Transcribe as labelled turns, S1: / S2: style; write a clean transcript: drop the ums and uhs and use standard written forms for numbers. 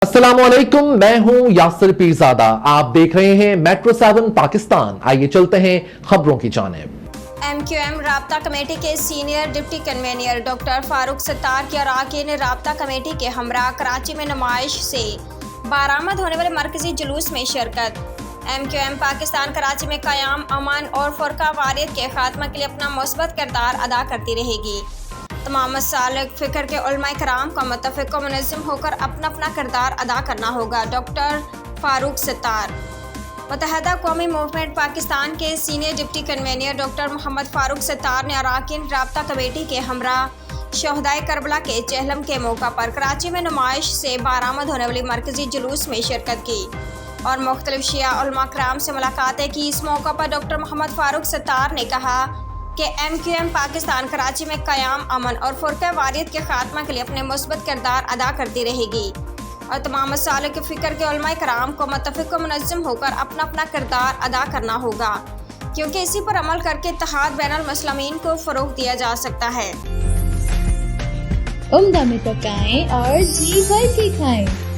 S1: अस्सलामुअलैकुम, मैं हूं यासिर पीरजादा। आप देख रहे हैं मेट्रो 7 पाकिस्तान। आइए चलते हैं खबरों की जानिब।
S2: MQM राब्ता कमेटी के senior deputy convener doctor Farooq Sattar की अरकान राब्ता कमेटी के हमरा कराची में नुमाइश से बरामद होने वाले मरकजी जुलूस में शिरकत। MQM पाकिस्तान कराची में क़याम, अमन और फ़ुरक़ा वारियत के खात्मा के लिए अपना मुस्बत किरदार अदा करती रहेगी। तमाम मसालिक फ़िक्र के उलमाए कराम का मुत्तफ़िक़ व मुनज़्ज़म होकर अपना अपना किरदार अदा करना होगा। डॉक्टर फारूक सत्तार। मुत्तहदा कौमी मूवमेंट पाकिस्तान के senior deputy convener doctor Mohammad Farooq Sattar ने अरकान राब्ता कमेटी के हमरा शहदाए करबला के चहलम के मौका पर कराची में नुमाइश से बरामद होने वाली मरकजी जुलूस में शिरकत की और मुख्तलिफ शिया उलमा कराम से मुलाकातें की। इस मौका पर डॉक्टर मोहम्मद फारूक सत्तार ने कहा कि MQM पाकिस्तान कराची में क़याम, अमन और फ़ुरक़ा वारियत के खात्मा के लिए अपने मुस्बत किरदार अदा करती रहेगी और तमाम मसालिक के फ़िक्र के उलमाए कराम को मुत्तफ़िक़ व मुनज़्ज़म होकर अपना अपना किरदार अदा करना होगा, क्योंकि इसी पर अमल करके इत्तेहाद बैनुल मुस्लिमीन को फ़रोग़ दिया जा सकता है।
S3: उम्दा में पकाएं और जी भर के खाएं।